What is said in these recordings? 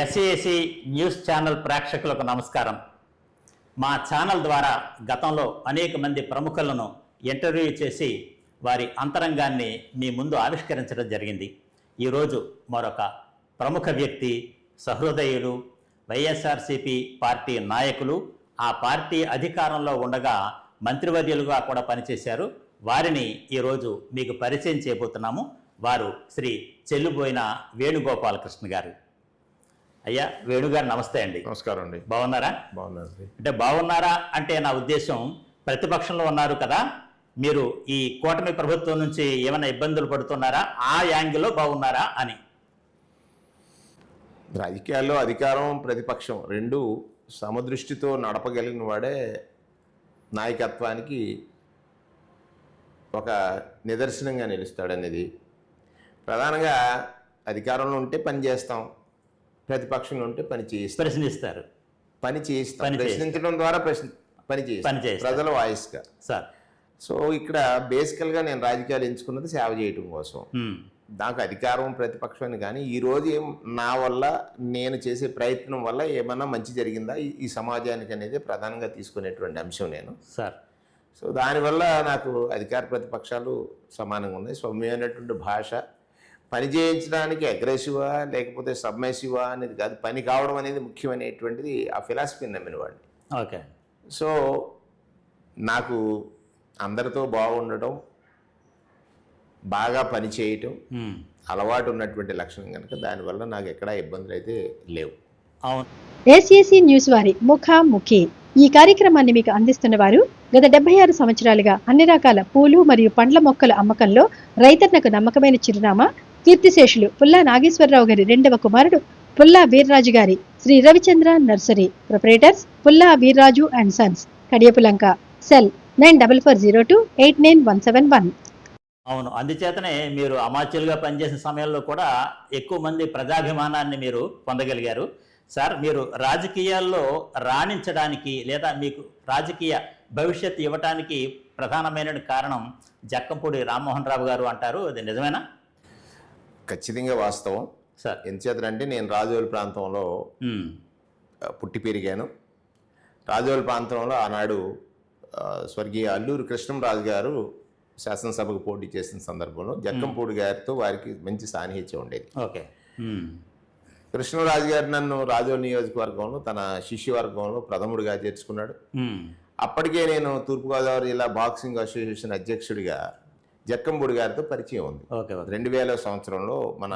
SAC news channel ప్రేక్షకులకు నమస్కారం. మా ఛానల్ ద్వారా గతంలో అనేక మంది ప్రముఖులను ఇంటర్వ్యూ చేసి వారి అంతరంగాన్ని మీ ముందు ఆవిష్కరించడం జరిగింది. ఈరోజు మరొక ప్రముఖ వ్యక్తి, సహృదయులు, వైఎస్ఆర్సీపీ పార్టీ నాయకులు, ఆ పార్టీ అధికారంలో ఉండగా మంత్రివర్యులుగా కూడా పనిచేశారు. వారిని ఈరోజు మీకు పరిచయం చేయబోతున్నాము. వారు శ్రీ చెల్లుబోయిన వేణుగోపాలకృష్ణ గారు. అయ్యా వేణుగారు, నమస్తే అండి. నమస్కారం అండి. బాగున్నారా? బాగున్నారండి. అంటే బాగున్నారా అంటే నా ఉద్దేశం, ప్రతిపక్షంలో ఉన్నారు కదా మీరు, ఈ కూటమి ప్రభుత్వం నుంచి ఏమైనా ఇబ్బందులు పడుతున్నారా, ఆ యాంగిల్లో బాగున్నారా అని. రాజకీయాల్లో అధికారం, ప్రతిపక్షం రెండు సమదృష్టితో నడపగలిగిన వాడే నాయకత్వానికి ఒక నిదర్శనంగా నిలుస్తాడనేది. ప్రధానంగా అధికారంలో ఉంటే పని చేస్తాం, ప్రతిపక్షంలో ఉంటే పని చేయిస్తారు. ప్రశ్నించడం ద్వారా పని చేయిస్తాం ప్రజల వాయిస్గా. సార్, సో ఇక్కడ బేసికల్గా నేను రాజకీయాలు ఎంచుకున్నది సేవ చేయటం కోసం. నాకు అధికారం, ప్రతిపక్షం అని కానీ ఈరోజు నా వల్ల, నేను చేసే ప్రయత్నం వల్ల ఏమన్నా మంచి జరిగిందా ఈ సమాజానికి అనేది ప్రధానంగా తీసుకునేటువంటి అంశం నేను. సార్, సో దానివల్ల నాకు అధికార ప్రతిపక్షాలు సమానంగా ఉన్నాయి. సౌమ్యమైనటువంటి భాష, పని చేయించడానికి అగ్రెసివా లేకపోతే సబ్మెసివా అనేది కాదు, పని కావడం అనేది ముఖ్యమైనటువంటిది. ఆ ఫిలాసఫీని నమ్మిన వాడిని. ఓకే. సో నాకు అందరితో బాగుండటం, బాగా పని చేయటం అలవాటు ఉన్నటువంటి లక్షణం కనుక దానివల్ల నాకు ఎక్కడా ఇబ్బందులు అయితే లేవు. అవును. ఎస్ఏసి న్యూస్ వారి ముఖాముఖి ఈ కార్యక్రమాన్ని మీకు అందిస్తున్న వారు గత 76 సంవత్సరాలుగా అన్ని రకాల పూలు మరియు పండ్ల మొక్కల అమ్మకంలో రైతన్నకు నమ్మకమైన చిరునామా కీర్తిశేషులు పుల్లా నాగేశ్వరరావు గారి రెండవ కుమారుడు పుల్లా వీర్రాజు గారి Shri Ravichandra nursery, proprietors Pulla Veerraju and sons, Kadiyapulanka. Cell 9440289171. అవును, అందుచేతనే మీరు అమాత్యులుగా పనిచేసిన సమయంలో కూడా ఎక్కువ మంది ప్రజాభిమానాన్ని మీరు పొందగలిగారు. సార్, మీరు రాజకీయాల్లో రాణించడానికి లేదా మీకు రాజకీయ భవిష్యత్తు ఇవ్వటానికి ప్రధానమైన కారణం జక్కంపూడి రామ్మోహన్ రావు గారు అంటారు, అది నిజమేనా? ఖచ్చితంగా వాస్తవం సార్. ఎందుచేతంటే నేను రాజోలు ప్రాంతంలో పుట్టి పెరిగాను. రాజోలు ప్రాంతంలో ఆనాడు స్వర్గీయ అల్లూరి కృష్ణంరాజు గారు శాసనసభకు పోటీ చేసిన సందర్భంలో జక్కంపూడి గారితో వారికి మంచి సాన్నిహిత్యం ఉండేది. ఓకే. కృష్ణరాజు గారు నన్ను రాజోలు నియోజకవర్గంలో తన శిష్యవర్గంలో ప్రథముడిగా చేర్చుకున్నాడు. అప్పటికే నేను తూర్పుగోదావరి జిల్లా బాక్సింగ్ అసోసియేషన్ అధ్యక్షుడిగా జక్కంపూడి గారితో పరిచయం ఉంది. 2000 సంవత్సరంలో మన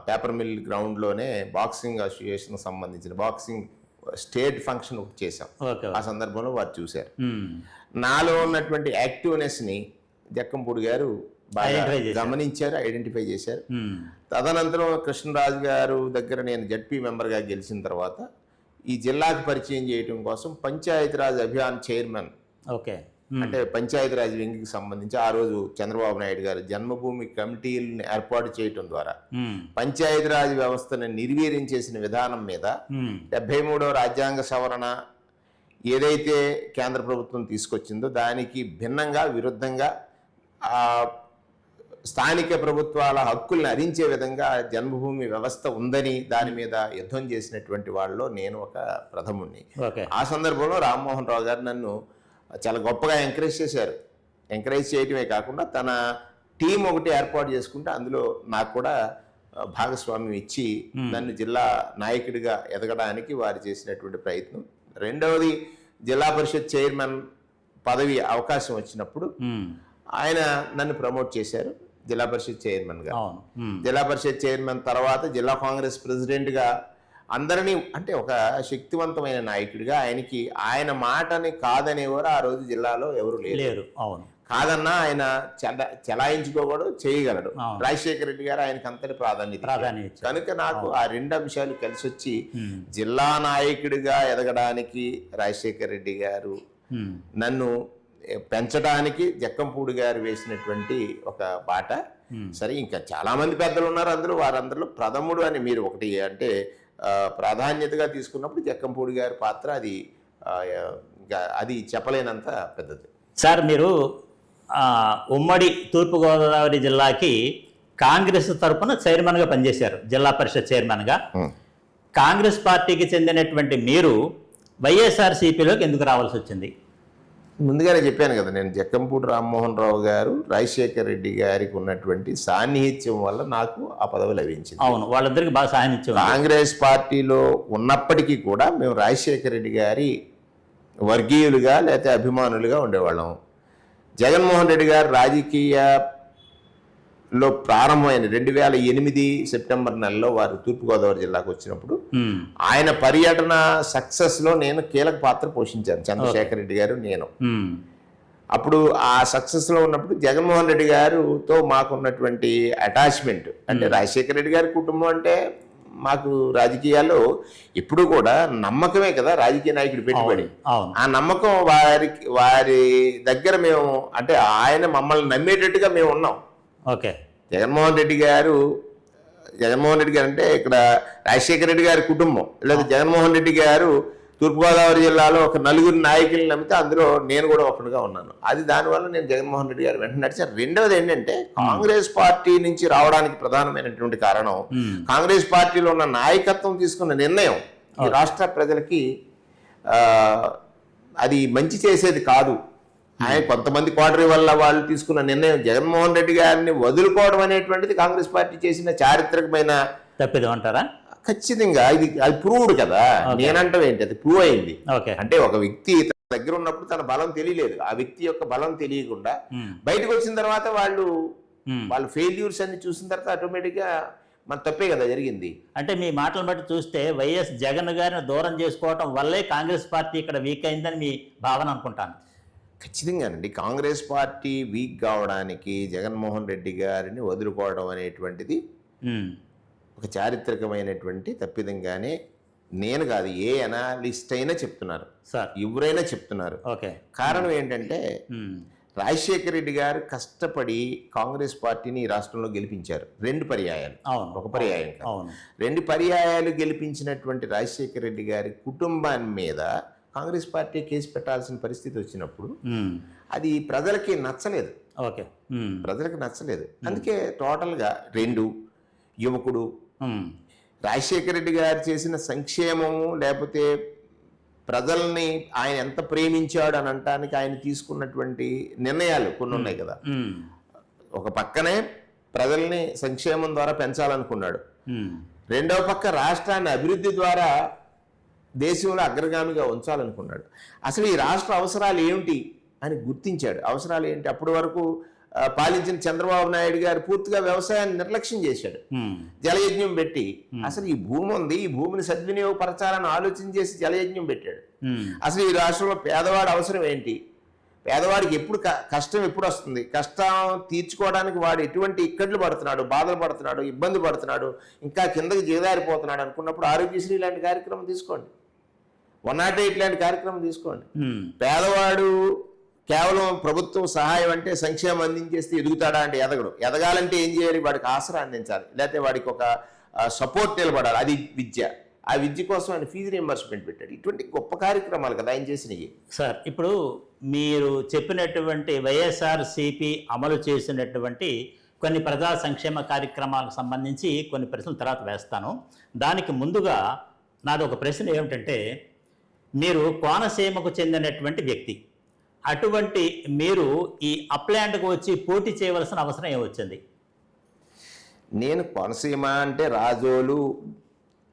పేపర్ మిల్ గ్రౌండ్లోనే బాక్సింగ్ అసోసియేషన్ సంబంధించిన బాక్సింగ్ స్టేట్ ఫంక్షన్ ఒకటి చేశాం. ఆ సందర్భంలో వారు చూశారు. నాలో ఉన్నటువంటి యాక్టివ్నెస్ని జక్కంపూడి గారు బాగా గమనించారు, ఐడెంటిఫై చేశారు. తదనంతరం కృష్ణరాజు గారు దగ్గర నేను జడ్పీ మెంబర్గా గెలిచిన తర్వాత ఈ జిల్లాకు పరిచయం చేయడం కోసం పంచాయతీరాజ్ అభియాన్ చైర్మన్, అంటే పంచాయతీరాజ్ వింగ్కి సంబంధించి ఆ రోజు చంద్రబాబు నాయుడు గారు జన్మభూమి కమిటీలను ఏర్పాటు చేయటం ద్వారా పంచాయతీరాజ్ వ్యవస్థను నిర్వీర్యం చేసిన విధానం మీద 73వ రాజ్యాంగ సవరణ ఏదైతే కేంద్ర ప్రభుత్వం తీసుకొచ్చిందో దానికి భిన్నంగా, విరుద్ధంగా స్థానిక ప్రభుత్వాల హక్కుల్ని హరించే విధంగా జన్మభూమి వ్యవస్థ ఉందని దాని మీద యుద్ధం చేసినటువంటి వాళ్ళలో నేను ఒక ప్రథముణ్ణి. ఆ సందర్భంలో రామ్మోహన్ రావు గారు నన్ను చాలా గొప్పగా ఎంకరేజ్ చేశారు. ఎంకరేజ్ చేయటమే కాకుండా తన టీం ఒకటి ఏర్పాటు చేసుకుంటే అందులో నాకు కూడా భాగస్వామ్యం ఇచ్చి నన్ను జిల్లా నాయకుడిగా ఎదగడానికి వారు చేసినటువంటి ప్రయత్నం. రెండవది, జిల్లా పరిషత్ చైర్మన్ పదవి అవకాశం వచ్చినప్పుడు ఆయన నన్ను ప్రమోట్ చేశారు జిల్లా పరిషత్ చైర్మన్గా. జిల్లా పరిషత్ చైర్మన్ తర్వాత జిల్లా కాంగ్రెస్ ప్రెసిడెంట్గా అందరినీ, అంటే ఒక శక్తివంతమైన నాయకుడిగా ఆయనకి ఆయన మాటని కాదనేవారు ఆ రోజు జిల్లాలో ఎవరు లేరు. కాదన్నా ఆయన చెలాయించుకోగలడు, చేయగలడు. రాజశేఖర రెడ్డి గారు ఆయనకు అంతటి ప్రాధాన్యత కనుక నాకు ఆ రెండు అంశాలు కలిసి వచ్చి జిల్లా నాయకుడిగా ఎదగడానికి రాజశేఖర రెడ్డి గారు నన్ను పెంచడానికి జక్కంపూడి గారు వేసినటువంటి ఒక బాట. సరే, ఇంకా చాలా మంది పెద్దలు ఉన్నారు అందులో, వారందరిలో ప్రథముడు అని మీరు ఒకటి అంటే ప్రాధాన్యతగా తీసుకున్నప్పుడు జక్కంపూడి గారి పాత్ర అది చెప్పలేనంత పెద్దది. సార్, మీరు ఉమ్మడి తూర్పుగోదావరి జిల్లాకి కాంగ్రెస్ తరపున చైర్మన్గా పనిచేశారు, జిల్లా పరిషత్ చైర్మన్గా. కాంగ్రెస్ పార్టీకి చెందినటువంటి మీరు వైఎస్ఆర్సీపీలోకి ఎందుకు రావాల్సి వచ్చింది? ముందుగానే చెప్పాను కదా, నేను జక్కంపూడి రామ్మోహన్ రావు గారు రాజశేఖర రెడ్డి గారికి ఉన్నటువంటి సాన్నిహిత్యం వల్ల నాకు ఆ పదవి లభించింది. అవును, వాళ్ళిద్దరికి బాగా సాన్నిహిత్యం. కాంగ్రెస్ పార్టీలో ఉన్నప్పటికీ కూడా మేము రాజశేఖర రెడ్డి గారి వర్గీయులుగా లేకపోతే అభిమానులుగా ఉండేవాళ్ళం. జగన్మోహన్ రెడ్డి గారు రాజకీయలో ప్రారంభమైన 2008 సెప్టెంబర్ నెలలో వారు తూర్పుగోదావరి జిల్లాకు వచ్చినప్పుడు ఆయన పర్యటన సక్సెస్లో నేను కీలక పాత్ర పోషించాను, చంద్రశేఖర్ రెడ్డి గారు నేను. అప్పుడు ఆ సక్సెస్లో ఉన్నప్పుడు జగన్మోహన్ రెడ్డి గారితో మాకున్నటువంటి అటాచ్మెంట్, అంటే రాజశేఖర రెడ్డి గారి కుటుంబం అంటే మాకు రాజకీయాల్లో ఎప్పుడు కూడా నమ్మకమే కదా రాజకీయ నాయకుడు పెట్టుబడి. ఆ నమ్మకం వారి దగ్గర మేము, అంటే ఆయన మమ్మల్ని నమ్మేటట్టుగా మేము ఉన్నాం. ఓకే. జగన్మోహన్ రెడ్డి గారు అంటే ఇక్కడ రాజశేఖర రెడ్డి గారి కుటుంబం, లేదా జగన్మోహన్ రెడ్డి గారు తూర్పుగోదావరి జిల్లాలో ఒక 4 నాయకులను నమ్మితే అందులో నేను కూడా ఒకటిగా ఉన్నాను. అది దానివల్ల నేను జగన్మోహన్ రెడ్డి గారు వెంటనే నడిచాను. రెండవది ఏంటంటే కాంగ్రెస్ పార్టీ నుంచి రావడానికి ప్రధానమైనటువంటి కారణం కాంగ్రెస్ పార్టీలో ఉన్న నాయకత్వం తీసుకున్న నిర్ణయం ఈ రాష్ట్ర ప్రజలకి అది మంచి చేసేది కాదు. ఆయన కొంతమంది కోటరీ వల్ల వాళ్ళు తీసుకున్న నిర్ణయం, జగన్మోహన్ రెడ్డి గారిని వదులుకోవడం అనేటువంటిది కాంగ్రెస్ పార్టీ చేసిన చారిత్రకమైన తప్పిదం అంటారా? ఖచ్చితంగా అది ప్రూవ్డ్ కదా. నేనంటాం ఏంటి, అది ప్రూవ్ అయింది. అంటే ఒక వ్యక్తి తన దగ్గర ఉన్నప్పుడు తన బలం తెలియలేదు, ఆ వ్యక్తి యొక్క బలం తెలియకుండా బయటకు వచ్చిన తర్వాత వాళ్ళు ఫెయిల్యూర్స్ అన్ని చూసిన తర్వాత ఆటోమేటిక్ గా మన తప్పే కదా జరిగింది. అంటే మీ మాటలను బట్టి చూస్తే వైఎస్ జగన్ గారిని దూరం చేసుకోవటం వల్లే కాంగ్రెస్ పార్టీ ఇక్కడ వీక్ అయిందని మీ భావన అనుకుంటాను. ఖచ్చితంగానండి, కాంగ్రెస్ పార్టీ వీక్ కావడానికి జగన్మోహన్ రెడ్డి గారిని వదులుకోవడం అనేటువంటిది ఒక చారిత్రకమైనటువంటి తప్పిదంగానే నేను కాదు, ఏ అనాలిస్ట్ అయినా చెప్తున్నారు, ఎవరైనా చెప్తున్నారు. కారణం ఏంటంటే రాజశేఖర రెడ్డి గారు కష్టపడి కాంగ్రెస్ పార్టీని ఈ రాష్ట్రంలో గెలిపించారు 2 పర్యాయాలు. ఒక పర్యాయం కాదు, 2 పర్యాయాలు గెలిపించినటువంటి రాజశేఖర రెడ్డి గారి కుటుంబాన్ని మీద కాంగ్రెస్ పార్టీ కేసు పెట్టాల్సిన పరిస్థితి వచ్చినప్పుడు అది ప్రజలకి నచ్చలేదు. అందుకే టోటల్గా 2 యువకుడు రాజశేఖర రెడ్డి గారు చేసిన సంక్షేమము, లేకపోతే ప్రజల్ని ఆయన ఎంత ప్రేమించాడు అని అనటానికి ఆయన తీసుకున్నటువంటి నిర్ణయాలు కొన్ని ఉన్నాయి కదా. ఒక పక్కనే ప్రజల్ని సంక్షేమం ద్వారా పెంచాలనుకున్నాడు, రెండవ పక్క రాష్ట్రాన్ని అభివృద్ధి ద్వారా దేశంలో అగ్రగామిగా ఉంచాలనుకున్నాడు. అసలు ఈ రాష్ట్ర అవసరాలు ఏమిటి అని గుర్తించాడు. అవసరాలు ఏంటి, అప్పటి వరకు పాలించిన చంద్రబాబు నాయుడు గారు పూర్తిగా వ్యవసాయాన్ని నిర్లక్ష్యం చేశాడు. జలయజ్ఞం పెట్టి అసలు ఈ భూమి ఉంది, ఈ భూమిని సద్వినియోగపరచాలని ఆలోచన చేసి జలయజ్ఞం పెట్టాడు. అసలు ఈ రాష్ట్రంలో పేదవాడి అవసరం ఏంటి, పేదవాడికి ఎప్పుడు కష్టం ఎప్పుడు వస్తుంది, కష్టం తీర్చుకోవడానికి వాడు ఎటువంటి ఇక్కట్లు పడుతున్నాడు, బాధలు పడుతున్నాడు, ఇబ్బంది పడుతున్నాడు, ఇంకా కిందకి దిగజారిపోతున్నాడు అనుకున్నప్పుడు ఆరోగ్యశ్రీ లాంటి కార్యక్రమం తీసుకోండి, 108 లాంటి కార్యక్రమం తీసుకోండి. పేదవాడు కేవలం ప్రభుత్వం సహాయం అంటే సంక్షేమం అందించేస్తే ఎదుగుతాడా అంటే ఎదగడు. ఎదగాలంటే ఏం చేయాలి, వాడికి ఆసరా అందించాలి, లేకపోతే వాడికి ఒక సపోర్ట్ నిలబడాలి. అది విద్య. ఆ విద్య కోసం ఆయన ఫీజు రీయింబర్స్మెంట్ పెట్టాడు. ఇటువంటి గొప్ప కార్యక్రమాలు కదా ఆయన చేసినవి. సార్, ఇప్పుడు మీరు చెప్పినటువంటి వైఎస్ఆర్సీపీ అమలు చేసినటువంటి కొన్ని ప్రజా సంక్షేమ కార్యక్రమాలకు సంబంధించి కొన్ని ప్రశ్నలు తర్వాత వేస్తాను. దానికి ముందుగా నాది ఒక ప్రశ్న ఏమిటంటే, మీరు కోనసీమకు చెందినటువంటి వ్యక్తి, అటువంటి మీరు ఈ అప్లాంట్కు వచ్చి పోటీ చేయవలసిన అవసరం ఏమొచ్చింది? నేను కోనసీమ అంటే రాజోలు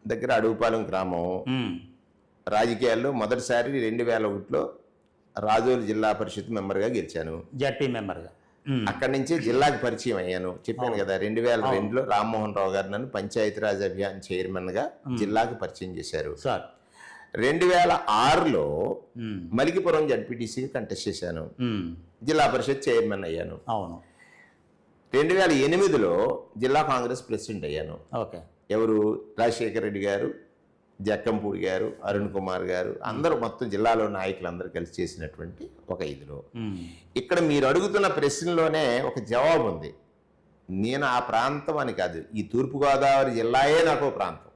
దగ్గర అడుగుపాలెం గ్రామం. రాజకీయాల్లో మొదటిసారి 2001లో రాజోలు జిల్లా పరిషత్ మెంబర్గా గెలిచాను, జడ్పీ మెంబర్గా. అక్కడి నుంచి జిల్లాకి పరిచయం అయ్యాను. చెప్పాను కదా, 2002లో రామ్మోహన్ రావు గారు నన్ను పంచాయతీరాజ్ అభియాన్ చైర్మన్గా జిల్లాకి పరిచయం చేశారు. 2006లో మలికిపురం జడ్పీటీసీకి కంటెస్ట్ చేశాను, జిల్లా పరిషత్ చైర్మన్ అయ్యాను. 2008లో జిల్లా కాంగ్రెస్ ప్రెసిడెంట్ అయ్యాను. ఎవరు, రాజశేఖర రెడ్డి గారు, జక్కంపూడి గారు, అరుణ్ కుమార్ గారు, అందరూ మొత్తం జిల్లాలో నాయకులు అందరూ కలిసి చేసినటువంటి ఒక ఇదిలో. ఇక్కడ మీరు అడుగుతున్న ప్రశ్నలోనే ఒక జవాబు ఉంది. నేను ఆ ప్రాంతం అని కాదు, ఈ తూర్పుగోదావరి జిల్లాయే నాకు ప్రాంతం.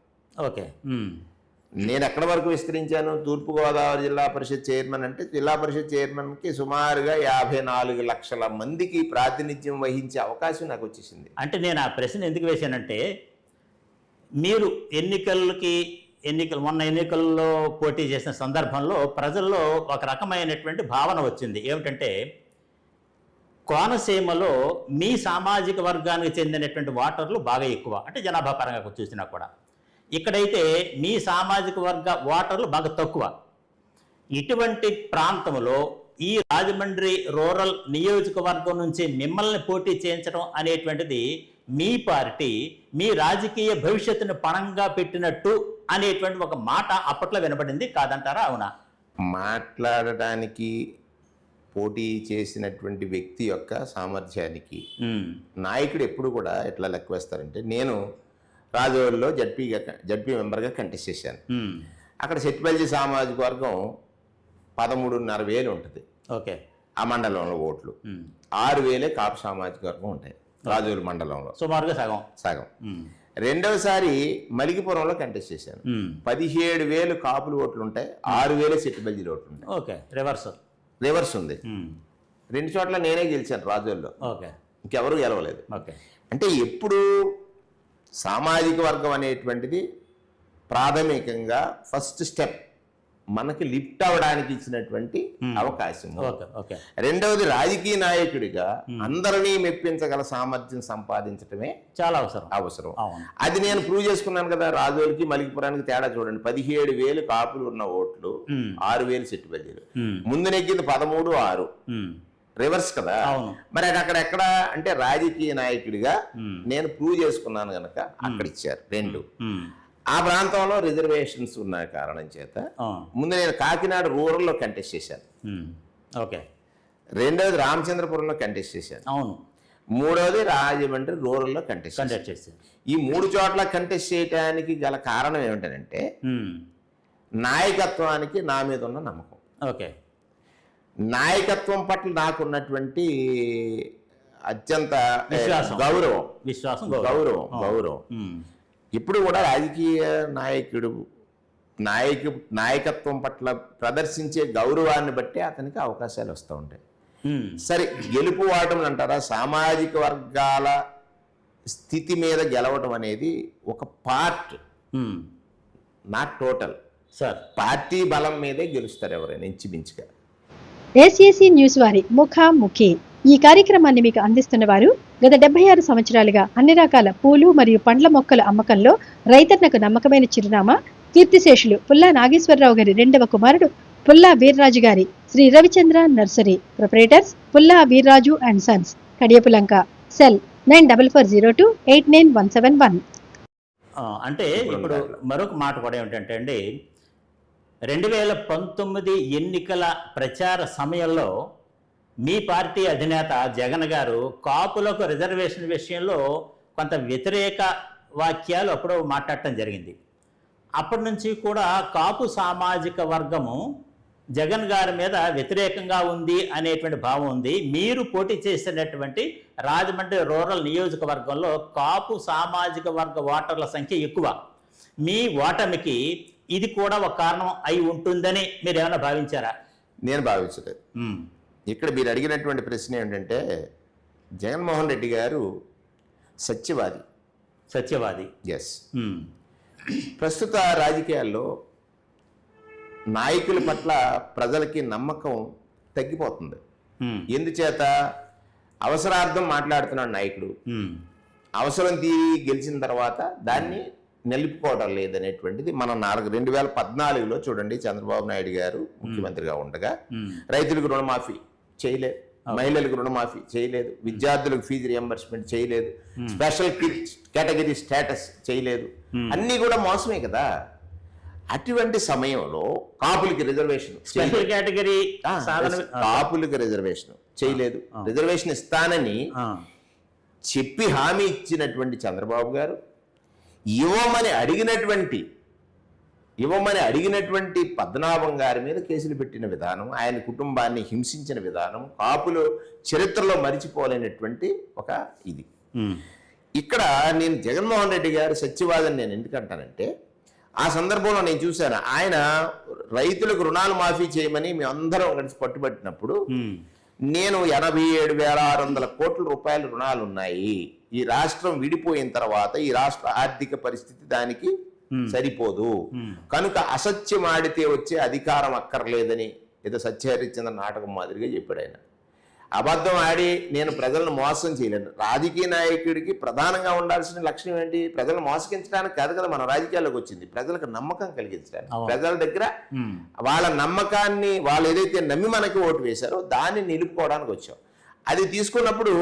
నేను ఎక్కడి వరకు విస్తరించాను? తూర్పుగోదావరి జిల్లా పరిషత్ చైర్మన్ అంటే జిల్లా పరిషత్ చైర్మన్కి సుమారుగా 54 లక్షల మందికి ప్రాతినిధ్యం వహించే అవకాశం నాకు వచ్చేసింది. అంటే నేను ఆ ప్రశ్న ఎందుకు వేశానంటే, మీరు మొన్న ఎన్నికల్లో పోటీ చేసిన సందర్భంలో ప్రజల్లో ఒక రకమైనటువంటి భావన వచ్చింది. ఏమిటంటే, కోనసీమలో మీ సామాజిక వర్గానికి చెందినటువంటి ఓటర్లు బాగా ఎక్కువ, అంటే జనాభా పరంగా చూసినా కూడా. ఇక్కడైతే మీ సామాజిక వర్గ ఓటర్లు బాగా తక్కువ. ఇటువంటి ప్రాంతంలో ఈ రాజమండ్రి రూరల్ నియోజకవర్గం నుంచి మిమ్మల్ని పోటీ చేయించడం అనేటువంటిది మీ పార్టీ మీ రాజకీయ భవిష్యత్తును పణంగా పెట్టినట్టు అనేటువంటి ఒక మాట అప్పట్లో వినపడింది, కాదంటారా? అవునా? మాట్లాడటానికి పోటీ చేసినటువంటి వ్యక్తి యొక్క సామర్థ్యానికి నాయకుడు ఎప్పుడు కూడా ఎట్లా లెక్క వేస్తారంటే, నేను రాజోల్లో జడ్పీ మెంబర్గా కంటెస్ట్ చేశాను. అక్కడ సెట్టిపల్లి సామాజిక వర్గం 13,500 ఉంటుంది. ఓకే. ఆ మండలంలో ఓట్లు 6,000 కాపు సామాజిక వర్గం ఉంటాయి రాజోలు మండలంలో, సుమారుగా సగం. రెండవసారి మలికిపురంలో కంటెస్ట్ చేశాను. 17,000 కాపులు ఓట్లు ఉంటాయి, 6,000 సెట్టిపల్లి ఓట్లు ఉంటాయి. ఓకే. రివర్స్ ఉంది. 2 చోట్ల నేనే గెలిచాను రాజోల్లో. ఓకే. ఇంకెవరు గెలవలేదు. ఓకే. అంటే ఎప్పుడు సామాజిక వర్గం అనేటువంటిది ప్రాథమికంగా ఫస్ట్ స్టెప్ మనకి లిఫ్ట్ అవ్వడానికి ఇచ్చినటువంటి అవకాశం. రెండవది రాజకీయ నాయకుడిగా అందరినీ మెప్పించగల సామర్థ్యం సంపాదించడమే చాలా అవసరం. అది నేను ప్రూవ్ చేసుకున్నాను కదా. రాజోలికి మలికిపురానికి తేడా చూడండి. 17,000 కాపులు ఉన్న ఓట్లు, 6,000 సెట్టిపల్లిలు. ముందు నెగ్గింది 13,600. రివర్స్ కదా. మరి అది అక్కడ ఎక్కడ అంటే రాజకీయ నాయకుడిగా నేను ప్రూవ్ చేసుకున్నాను కనుక అక్కడ ఇచ్చారు. 2 ఆ ప్రాంతంలో రిజర్వేషన్స్ ఉన్న కారణం చేత ముందు నేను కాకినాడ రూరల్లో కంటెస్ట్ చేశాను. ఓకే. రెండవది రామచంద్రపురంలో కంటెస్ట్ చేశాను. అవును. మూడవది రాజమండ్రి రూరల్లో కంటెస్ట్ చేశాను. ఈ 3 చోట్ల కంటెస్ట్ చేయడానికి గల కారణం ఏమిటంటే నాయకత్వానికి నా మీద ఉన్న నమ్మకం. ఓకే. నాయకత్వం పట్ల నాకున్నటువంటి అత్యంత గౌరవం. ఇప్పుడు కూడా రాజకీయ నాయకత్వం పట్ల ప్రదర్శించే గౌరవాన్ని బట్టి అతనికి అవకాశాలు వస్తూ ఉంటాయి. సరే, గెలుపు వాటం అంటారా? సామాజిక వర్గాల స్థితి మీద గెలవడం అనేది ఒక పార్ట్, నాట్ టోటల్. పార్టీ బలం మీదే గెలుస్తారు ఎవరైనా ఇంచుమించుగా. ఏసీసీ న్యూస్ వారి ముఖాముఖి ఈ కార్యక్రమాన్ని మీకు అందిస్తున్న వారు గత 76 సంవత్సరాలుగా అన్ని రకాల పూలు మరియు పండ్ల మొక్కల అమ్మకంలో రైతన్నకు నమ్మకమైన చిరునామా కీర్తిశేషులు పుల్లా నాగేశ్వరరావు గారి 2వ కుమారుడు పుల్లా వీర్రాజు గారి Shri Ravichandra nursery proprietors Pulla Veerraju and sons, Kadiyapulanka. Cell 9402891171. అంటే ఇప్పుడు మరొక మాట కూడా ఏమిటంటే అండి, 2019 ఎన్నికల ప్రచార సమయంలో మీ పార్టీ అధినేత జగన్ గారు కాపులకు రిజర్వేషన్ విషయంలో కొంత వ్యతిరేక వాక్యాలు అప్పుడు మాట్లాడటం జరిగింది. అప్పటి నుంచి కూడా కాపు సామాజిక వర్గము జగన్ గారి మీద వ్యతిరేకంగా ఉంది అనేటువంటి భావం ఉంది. మీరు పోటీ చేసినటువంటి రాజమండ్రి రూరల్ నియోజకవర్గంలో కాపు సామాజిక వర్గ ఓటర్ల సంఖ్య ఎక్కువ. మీ ఓటమికి ఇది కూడా ఒక కారణం అయి ఉంటుందని మీరు ఏమైనా భావించారా? నేను భావించలేదు. ఇక్కడ మీరు అడిగినటువంటి ప్రశ్న ఏంటంటే, జగన్మోహన్ రెడ్డి గారు సత్యవాది. ఎస్. ప్రస్తుత రాజకీయాల్లో నాయకుల పట్ల ప్రజలకి నమ్మకం తగ్గిపోతుంది. ఎందుచేత? అవసరార్థం మాట్లాడుతున్నాడు నాయకుడు, అవసరం తీరి గెలిచిన తర్వాత దాన్ని నిలుపుకోవడం లేదనేటువంటిది మనం 2014లో చూడండి. చంద్రబాబు నాయుడు గారు ముఖ్యమంత్రిగా ఉండగా రైతులకు రుణమాఫీ చేయలేదు, మహిళలకు రుణమాఫీ చేయలేదు, విద్యార్థులకు ఫీజు రియంబర్స్మెంట్ చేయలేదు, స్పెషల్ కేటగిరీ స్టేటస్ చేయలేదు. అన్నీ కూడా మోసమే కదా. అటువంటి సమయంలో కాపులకి రిజర్వేషన్ చేయలేదు. రిజర్వేషన్ ఇస్తానని చెప్పి హామీ ఇచ్చినటువంటి చంద్రబాబు గారు ఇవ్వమని అడిగినటువంటి పద్మనాభం గారి మీద కేసులు పెట్టిన విధానం, ఆయన కుటుంబాన్ని హింసించిన విధానం కాపులు చరిత్రలో మరిచిపోలేనటువంటి ఒక ఇది. ఇక్కడ నేను జగన్మోహన్ రెడ్డి గారు సత్యవాదని నేను ఎందుకంటానంటే, ఆ సందర్భంలో నేను చూశాను, ఆయన రైతులకు రుణాలు మాఫీ చేయమని మేమందరం కలిసి పట్టుబట్టినప్పుడు నేను 87,600 కోట్ల రూపాయల రుణాలు ఉన్నాయి, ఈ రాష్ట్రం విడిపోయిన తర్వాత ఈ రాష్ట్ర ఆర్థిక పరిస్థితి దానికి సరిపోదు, కనుక అసత్యం ఆడితే వచ్చే అధికారం అక్కర్లేదని ఏదో సత్యహరిశ్చంద్ర నాటకం మాదిరిగా చెప్పాడు ఆయన. అబద్ధం ఆడి నేను ప్రజలను మోసం చేయలేను. రాజకీయ నాయకుడికి ప్రధానంగా ఉండాల్సిన లక్ష్యం ఏంటి? ప్రజలను మోసగించడానికి కాదు కదా మనం రాజకీయాల్లోకి వచ్చింది, ప్రజలకు నమ్మకం కలిగించడానికి. ప్రజల దగ్గర వాళ్ళ నమ్మకాన్ని, వాళ్ళు ఏదైతే నమ్మి మనకి ఓటు వేశారో దాన్ని నిలుపుకోవడానికి వచ్చాం. అది తీసుకున్నప్పుడు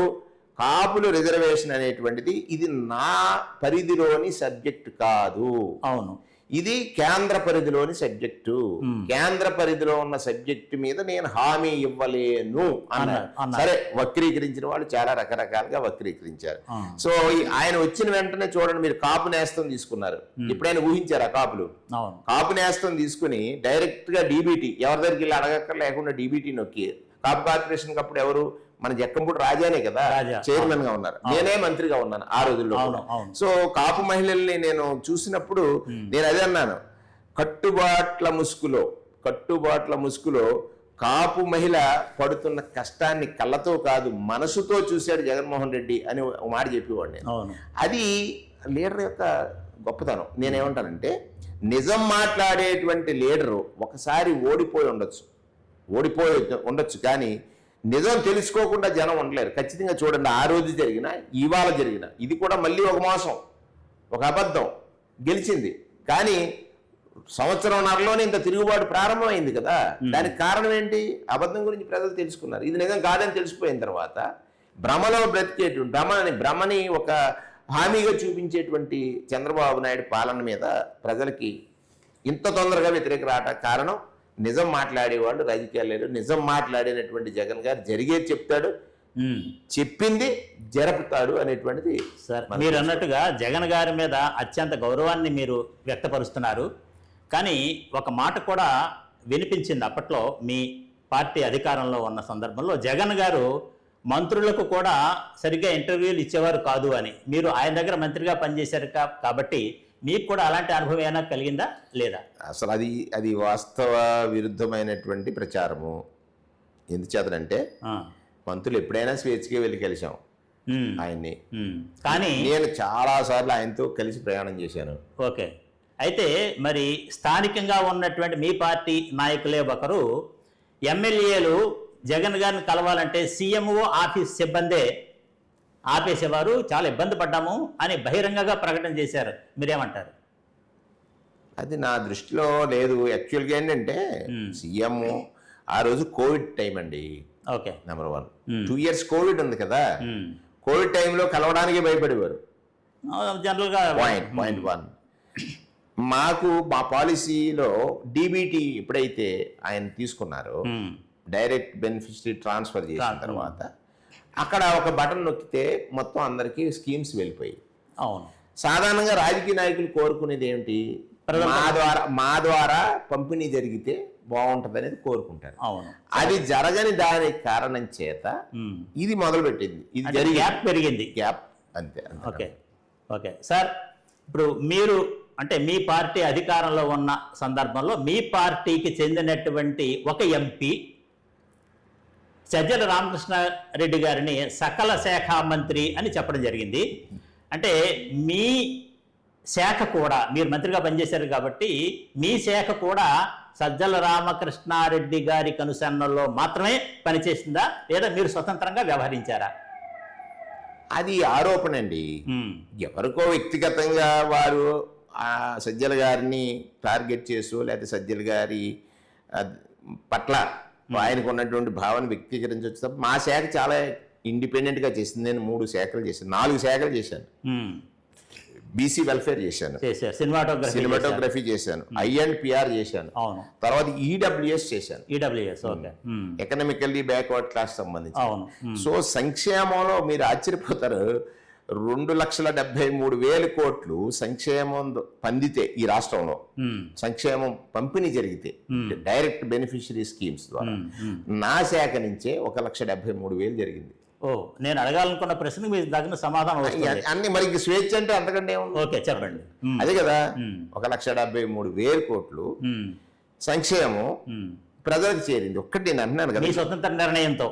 కాపులు రిజర్వేషన్ అనేటువంటిది ఇది నా పరిధిలోని సబ్జెక్టు కాదు. అవును, ఇది కేంద్ర పరిధిలోని సబ్జెక్టు. కేంద్ర పరిధిలో ఉన్న సబ్జెక్టు మీద నేను హామీ ఇవ్వలేను అన్నారు. సరే, వక్రీకరించిన వాళ్ళు చాలా రకరకాలుగా వక్రీకరించారు. సో ఆయన వచ్చిన వెంటనే చూడండి, మీరు కాపు నేస్తం తీసుకున్నారు. ఎప్పుడైనా ఊహించారా కాపులు? కాపు నేస్తం తీసుకుని డైరెక్ట్ గా డీబీటీ, ఎవరి దగ్గరికి వెళ్ళి అడగక్కర్ లేకుండా డీబీటీ నొక్కి, కాపు కార్పొరేషన్ అప్పుడు ఎవరు మన జక్కంపూడి రాజానే కదా చైర్మన్ గా ఉన్నారు, నేనే మంత్రిగా ఉన్నాను ఆ రోజుల్లో. సో కాపు మహిళల్ని నేను చూసినప్పుడు నేను అదే అన్నాను, కట్టుబాట్ల ముసుగులో కాపు మహిళ పడుతున్న కష్టాన్ని కళ్ళతో కాదు మనసుతో చూశాడు జగన్మోహన్ రెడ్డి అని ఒక మాట చెప్పేవాడిని. అది లీడర్ యొక్క గొప్పతనం. నేనేమంటానంటే, నిజం మాట్లాడేటువంటి లీడరు ఒకసారి ఓడిపోయి ఉండొచ్చు కానీ నిజం తెలుసుకోకుండా జనం ఉండలేరు. ఖచ్చితంగా చూడండి, ఆ రోజు జరిగిన, ఇవాళ జరిగిన, ఇది కూడా మళ్ళీ ఒక మోసం, ఒక అబద్ధం గెలిచింది. కానీ సంవత్సరంన్నరలోనే ఇంత తిరుగుబాటు ప్రారంభమైంది కదా. దానికి కారణం ఏంటి? అబద్ధం గురించి ప్రజలు తెలుసుకున్నారు. ఇది నిజం కాదని తెలిసిపోయిన తర్వాత భ్రమలో భ్రమని ఒక హామీగా చూపించేటువంటి చంద్రబాబు నాయుడు పాలన మీద ప్రజలకి ఇంత తొందరగా వ్యతిరేక రావట కారణం నిజం మాట్లాడేవాళ్ళు రాజకీయాలు లేరు. నిజం మాట్లాడినటువంటి జగన్ గారు జరిగేది చెప్తాడు, చెప్పింది జరుపుతాడు అనేటువంటిది. సార్, మీరు అన్నట్టుగా జగన్ గారి మీద అత్యంత గౌరవాన్ని మీరు వ్యక్తపరుస్తున్నారు. కానీ ఒక మాట కూడా వినిపించింది అప్పట్లో, మీ పార్టీ అధికారంలో ఉన్న సందర్భంలో జగన్ గారు మంత్రులకు కూడా సరిగ్గా ఇంటర్వ్యూలు ఇచ్చేవారు కాదు అని. మీరు ఆయన దగ్గర మంత్రిగా పనిచేశారు కాబట్టి మీకు కూడా అలాంటి అనుభవం ఏమైనా కలిగిందా లేదా? అసలు అది వాస్తవ విరుద్ధమైనటువంటి ప్రచారము. ఎందుచేతనంటే మంత్రులు ఎప్పుడైనా స్వేచ్ఛగా వెళ్ళి కలిసాం ఆయన్ని. కానీ నేను చాలాసార్లు ఆయనతో కలిసి ప్రయాణం చేశాను. ఓకే, అయితే మరి స్థానికంగా ఉన్నటువంటి మీ పార్టీ నాయకులే ఒకరు ఎమ్మెల్యేలు జగన్ గారిని కలవాలంటే సీఎంఓ ఆఫీస్ సిబ్బందే ఆపేసేవారు, చాలా ఇబ్బంది పడ్డాము అని బహిరంగంగా ప్రకటన చేశారు. మీరేమంటారు? అది నా దృష్టిలో లేదు. యాక్చువల్గా ఏంటంటే సీఎం ఆ రోజు కోవిడ్ టైం అండి. Okay, number 1. 2 years కోవిడ్ ఉంది కదా, కోవిడ్ టైంలో కలవడానికి భయపడేవారు. జనరల్గా పాయింట్ 1. మాకు మా పాలసీలో డీబీటీ ఎప్పుడైతే ఆయన తీసుకున్నారో, డైరెక్ట్ బెనిఫిషరీ ట్రాన్స్ఫర్ చేసిన తర్వాత అక్కడ ఒక బటన్ నొక్కితే మొత్తం అందరికీ స్కీమ్స్ వెళ్ళిపోయి. అవును, సాధారణంగా రాజకీయ నాయకులు కోరుకునేది ఏమిటి? మా ద్వారా పంపిణీ జరిగితే బాగుంటుంది అనేది కోరుకుంటారు. అవును, అది జరగని దానికి కారణం చేత ఇది మొదలుపెట్టింది. ఇది జరిగి గ్యాప్ పెరిగింది. గ్యాప్ అంతే. ఓకే ఓకే సార్, ఇప్పుడు మీరు అంటే మీ పార్టీ అధికారంలో ఉన్న సందర్భంలో మీ పార్టీకి చెందినటువంటి ఒక ఎంపీ సజ్జల రామకృష్ణారెడ్డి గారిని సకల శాఖ మంత్రి అని చెప్పడం జరిగింది. అంటే మీ శాఖ కూడా, మీరు మంత్రిగా పనిచేశారు కాబట్టి మీ శాఖ కూడా సజ్జల రామకృష్ణారెడ్డి గారి కనుసన్నల్లో మాత్రమే పనిచేసిందా, లేదా మీరు స్వతంత్రంగా వ్యవహరించారా? అది ఆరోపణ అండి. ఎవరికో వ్యక్తిగతంగా వారు సజ్జల గారిని టార్గెట్ చేసు, లేకపోతే సజ్జల గారి పట్ల ఆయనకు ఉన్నటువంటి భావన వ్యక్తీకరించవచ్చు తప్ప మా శాఖ చాలా ఇండిపెండెంట్గా చేసింది. నేను 3 శాఖలు చేశాను, 4 శాఖలు చేశాను. బీసీ వెల్ఫేర్ చేశాను, సినిమాటోగ్రఫీ చేశాను, I&PR చేశాను, తర్వాత ఈడబ్ల్యూఎస్ చేశాను, ఎకనామికల్లీ బ్యాక్వర్డ్ క్లాస్ సంబంధించి. సో సంక్షేమంలో మీరు ఆశ్చర్యపోతారు, 2,73,000 కోట్లు సంక్షేమం పందితే ఈ రాష్ట్రంలో, సంక్షేమం పంపిణీ జరిగితే డైరెక్ట్ బెనిఫిషరీ స్కీమ్స్ ద్వారా నా శాఖ నుంచే 1,73,000 జరిగింది. ఓ, నేను అడగాలనుకున్న ప్రశ్నకు మీకు తగిన సమాధానం వస్తుంది. అన్ని మరి స్వేచ్ఛ అంటే అంతకంటే ఏముంది? ఓకే, చెప్పండి. అదే కదా, 1,73,000 కోట్లు సంక్షేమం ప్రజలకు చేరింది. ఒక్కటి నేను అంటున్నాను కదా, మీ స్వతంత్ర నిర్ణయంతో.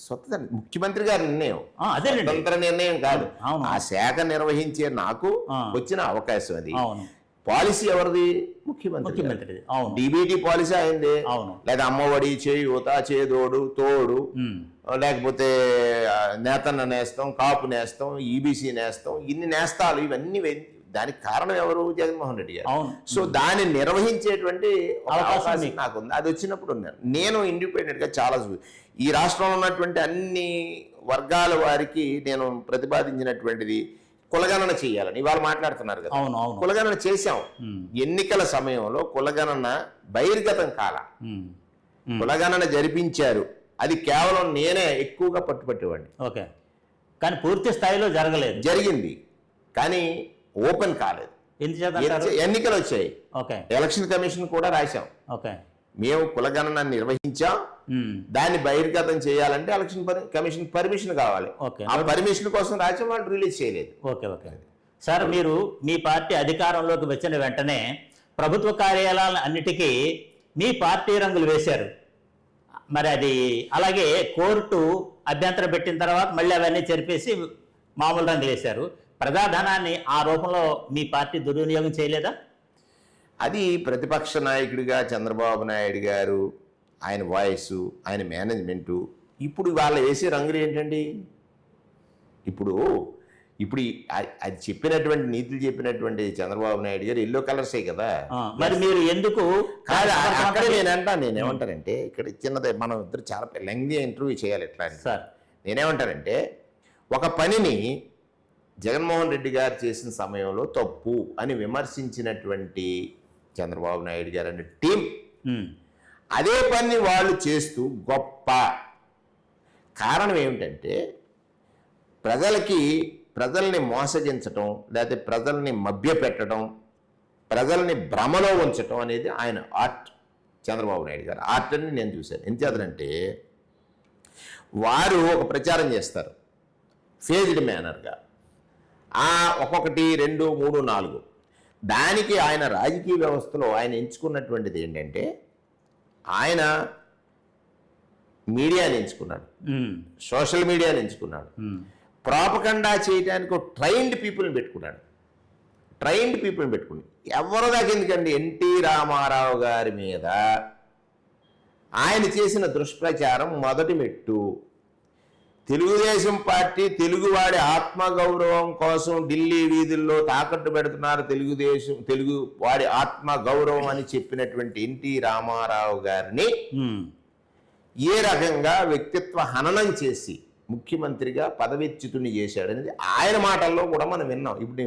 స్వతంత్ర ముఖ్యమంత్రి గారి నిర్ణయం, అదేనండి, స్వతంత్ర నిర్ణయం కాదు. అవును. ఆ శాఖ నిర్వహించే నాకు వచ్చిన అవకాశం అది. అవును. పాలసీ ఎవరిది? ముఖ్యమంత్రి. అవును. డిబిటీ పాలసీ అయింది. అవును. లేదా అమ్మఒడి, చేయూత, చేదోడు, తోడు, లేకపోతే నేతన్న నేస్తం, కాపు నేస్తం, ఈబీసీ నేస్తం, ఇన్ని నేస్తాలు, ఇవన్నీ దానికి కారణం ఎవరు? జగన్మోహన్ రెడ్డి గారు. సో దాన్ని నిర్వహించేటువంటి అవకాశం నాకు ఉంది. అది వచ్చినప్పుడు ఉన్నాను నేను ఇండిపెండెంట్ గా. చాలా ఈ రాష్ట్రంలో ఉన్నటువంటి అన్ని వర్గాల వారికి నేను ప్రతిపాదించినటువంటిది కులగణన చేయాలని. ఇవాళ మాట్లాడుతున్నారు కదా, కులగణన చేశాం. ఎన్నికల సమయంలో కులగణన బహిర్గతం కాల, కులగణన జరిపించారు. అది కేవలం నేనే ఎక్కువగా పట్టుపట్టేవాడిని. ఓకే, కానీ పూర్తి స్థాయిలో జరగలేదు. జరిగింది కానీ ఓపెన్ కాలేదు. ఎన్నికలు వచ్చాయి, ఎలక్షన్ కమిషన్ కూడా రాశాం. మేము కులగణన నిర్వహించాం, దాన్ని బహిర్గతం చేయాలంటే ఎలక్షన్ కమిషన్ పర్మిషన్ కావాలి. ఆ పర్మిషన్ కోసం రాజ్యం వాళ్ళు రిలీజ్ చేయలేదు. సార్, మీరు మీ పార్టీ అధికారంలోకి వచ్చిన వెంటనే ప్రభుత్వ కార్యాలయాల అన్నిటికీ మీ పార్టీ రంగులు వేశారు. మరి అది అలాగే కోర్టు అభ్యంతరం పెట్టిన తర్వాత మళ్ళీ అవన్నీ చెరిపేసి మామూలు రంగులు వేశారు. ప్రజాధనాన్ని ఆ రూపంలో మీ పార్టీ దుర్వినియోగం చేయలేదా? అది ప్రతిపక్ష నాయకుడిగా చంద్రబాబు నాయుడు గారు, ఆయన వాయిస్, ఆయన మేనేజ్మెంటు, ఇప్పుడు వాళ్ళ వేసే రంగులు ఏంటండి? ఇప్పుడు అది చెప్పినటువంటి నీతులు చెప్పినటువంటి చంద్రబాబు నాయుడు గారు ఎల్లో కలర్సే కదా. మరి మీరు ఎందుకు? అక్కడ నేనేమంటానంటే, ఇక్కడ చిన్నదే, మనం ఇద్దరు చాలా లెంగ్తీ ఇంటర్వ్యూ చేయాలి. ఎట్లా సార్, నేనేమంటానంటే, ఒక పనిని జగన్మోహన్ రెడ్డి గారు చేసిన సమయంలో తప్పు అని విమర్శించినటువంటి చంద్రబాబు నాయుడు గారు అనే టీం అదే పని వాళ్ళు చేస్తూ గొప్ప. కారణం ఏమిటంటే, ప్రజల్ని మోసగించటం, లేకపోతే ప్రజల్ని మభ్యపెట్టడం, ప్రజల్ని భ్రమలో ఉంచటం అనేది ఆయన ఆర్ట్. చంద్రబాబు నాయుడు గారు ఆర్ట్ అని నేను చూశాను. ఎందుచేతంటే, వారు ఒక ప్రచారం చేస్తారు ఫేజ్డ్ మేనర్గా, ఒక్కొక్కటి 2, 3, 4. దానికి ఆయన రాజకీయ వ్యవస్థలో ఆయన ఎంచుకున్నటువంటిది ఏంటంటే, ఆయన మీడియాని ఎంచుకున్నాడు, సోషల్ మీడియాని ఎంచుకున్నాడు, ప్రాపగండా చేయడానికి ట్రైన్డ్ పీపుల్ని పెట్టుకున్నాడు. ఎవరో దాకా ఎందుకండి, ఎన్టీ రామారావు గారి మీద ఆయన చేసిన దుష్ప్రచారం మొదటి మెట్టు. తెలుగుదేశం పార్టీ తెలుగువాడి ఆత్మగౌరవం కోసం ఢిల్లీ వీధుల్లో తాకట్టు పెడుతున్నారు, తెలుగు వాడి ఆత్మగౌరవం అని చెప్పినటువంటి ఎన్టీ రామారావు గారిని ఏ రకంగా వ్యక్తిత్వ హననం చేసి ముఖ్యమంత్రిగా పదవిచ్యుతుని చేశాడనేది ఆయన మాటల్లో కూడా మనం విన్నాం. ఇప్పుడు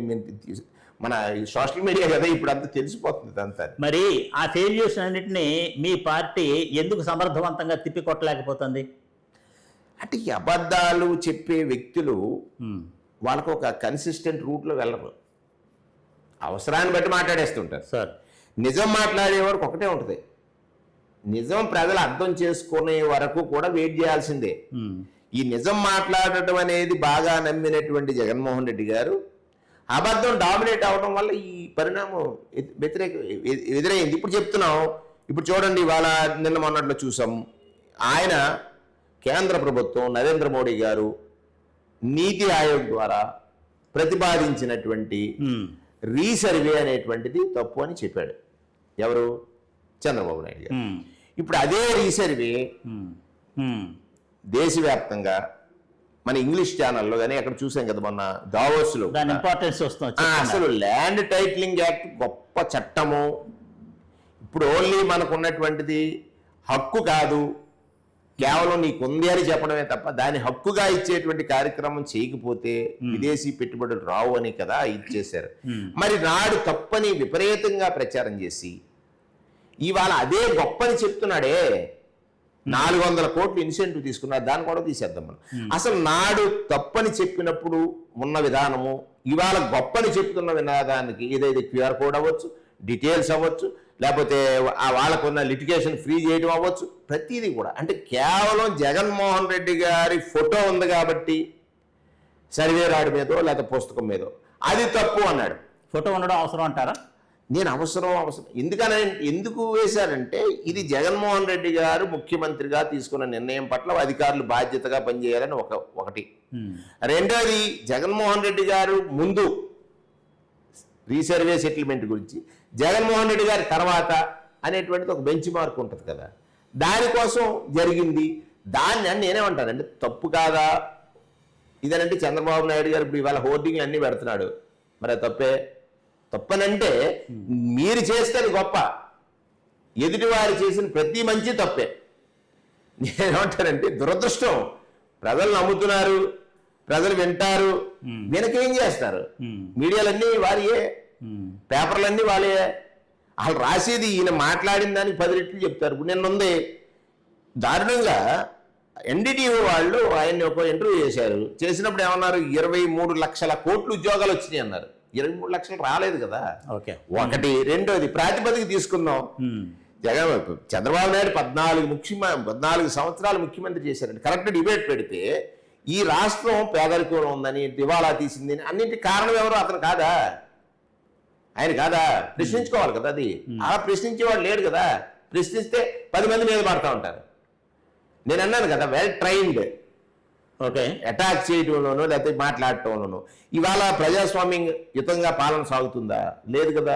మన సోషల్ మీడియా కదా, ఇప్పుడు అంతా తెలిసిపోతుంది అంతా. మరి ఆ ఫెయిల్యూర్స్ అన్నింటినీ మీ పార్టీ ఎందుకు సమర్థవంతంగా తిప్పికొట్టలేకపోతుంది? అంటే ఈ అబద్ధాలు చెప్పే వ్యక్తులు వాళ్ళకు ఒక కన్సిస్టెంట్ రూట్లో వెళ్ళరు, అవసరాన్ని బట్టి మాట్లాడేస్తుంటారు. సార్, నిజం మాట్లాడేవాడికి ఒకటే ఉంటుంది, నిజం ప్రజలు అర్థం చేసుకునే వరకు కూడా వెయిట్ చేయాల్సిందే. ఈ నిజం మాట్లాడటం అనేది బాగా నమ్మినటువంటి జగన్మోహన్ రెడ్డి గారు అబద్ధం డామినేట్ అవడం వల్ల ఈ పరిణామం ఎదురైంది. ఇప్పుడు చెప్తున్నాం, ఇప్పుడు చూడండి, ఇవాళ నిన్న మొన్నట్లో చూసాం, ఆయన కేంద్ర ప్రభుత్వం నరేంద్ర మోడీ గారు నీతి ఆయోగ్ ద్వారా ప్రతిపాదించినటువంటి రీసర్వే అనేటువంటిది తప్పు అని చెప్పాడు. ఎవరు? చంద్రబాబు నాయుడు గారు. ఇప్పుడు అదే రీసర్వే దేశవ్యాప్తంగా మన ఇంగ్లీష్ ఛానల్లో కానీ అక్కడ చూసాం కదా మొన్న దావోస్లో, అసలు ల్యాండ్ టైటిలింగ్ యాక్ట్ గొప్ప చట్టము. ఇప్పుడు ఓన్లీ మనకు ఉన్నటువంటిది హక్కు కాదు, కేవలం నీకుంది అని చెప్పడమే తప్ప దాని హక్కుగా ఇచ్చేటువంటి కార్యక్రమం చేయకపోతే విదేశీ పెట్టుబడులు రావు అని కదా ఇచ్చేశారు. మరి నాడు తప్పని విపరీతంగా ప్రచారం చేసి ఇవాళ అదే గొప్పని చెప్తున్నాడే, 400 కోట్లు ఇన్సెంటివ్ తీసుకున్నారు, దాన్ని కూడా తీసేద్దాం మనం. అసలు నాడు తప్పని చెప్పినప్పుడు ఉన్న విధానము ఇవాళ గొప్పని చెప్తున్న విధానానికి ఏదైతే క్యూఆర్ కోడ్ అవ్వచ్చు, డీటెయిల్స్ అవ్వచ్చు, లేకపోతే వాళ్ళకున్న లిటిగేషన్ ఫ్రీ చేయడం అవ్వచ్చు, ప్రతిదీ కూడా. అంటే కేవలం జగన్మోహన్ రెడ్డి గారి ఫోటో ఉంది కాబట్టి సర్వే రాడు మీదో లేకపోతే పుస్తకం మీదో అది తప్పు అన్నాడు. ఫోటో ఉండడం అవసరం అంటారా? నేను అవసరం ఎందుకు వేశారంటే ఇది జగన్మోహన్ రెడ్డి గారు ముఖ్యమంత్రిగా తీసుకున్న నిర్ణయం పట్ల అధికారులు బాధ్యతగా పనిచేయాలని ఒకటి. రెండోది జగన్మోహన్ రెడ్డి గారు ముందు రీసర్వే సెటిల్మెంట్ గురించి, జగన్మోహన్ రెడ్డి గారి తర్వాత అనేటువంటిది ఒక బెంచ్ మార్క్ ఉంటుంది కదా, దానికోసం జరిగింది. దాన్ని అని నేనేమంటానంటే తప్పు కాదా ఇదనంటే చంద్రబాబు నాయుడు గారు ఇప్పుడు ఇవాళ హోర్డింగ్లు అన్నీ పెడుతున్నాడు, మరి తప్పనంటే మీరు చేస్తే అది గొప్ప, ఎదుటివారు చేసిన ప్రతి మంచి తప్పే. నేనేమంటానంటే దురదృష్టం, ప్రజలు నమ్ముతున్నారు, ప్రజలు వింటారు, వెనకేం చేస్తారు? మీడియాలన్నీ వారియే, పేపర్లన్నీ వాళ్ళే, వాళ్ళు రాసేది ఈయన మాట్లాడిన దానికి 10 రెట్లు చెప్తారు. ఇప్పుడు నిన్నుంది దారుణంగా ఎన్డీటీవీ వాళ్ళు ఆయన్ని ఒక ఇంటర్వ్యూ చేసినప్పుడు ఏమన్నారు, 23 లక్షల కోట్లు ఉద్యోగాలు వచ్చినాయి అన్నారు. 23 లక్షలు రాలేదు కదా. ఒకటి. రెండోది ప్రాతిపదిక తీసుకుందాం, చంద్రబాబు నాయుడు 14 సంవత్సరాలు ముఖ్యమంత్రి చేశారండి. కరెక్ట్ డిబేట్ పెడితే ఈ రాష్ట్రం పేదరికంలో ఉందని, దివాళా తీసిందని అన్నింటి కారణం ఎవరు? అతను కాదా? ఆయన కాదా? ప్రశ్నించుకోవాలి కదా. అది అలా ప్రశ్నించేవాడు లేడు కదా. ప్రశ్నిస్తే 10 మంది మీద పడతా ఉంటారు. నేను అన్నాను కదా, వెల్ ట్రైన్డ్ అటాక్ చేయడంలోనూ లేకపోతే మాట్లాడటంలోనూ. ఇవాళ ప్రజాస్వామ్యం యుతంగా పాలన సాగుతుందా? లేదు కదా.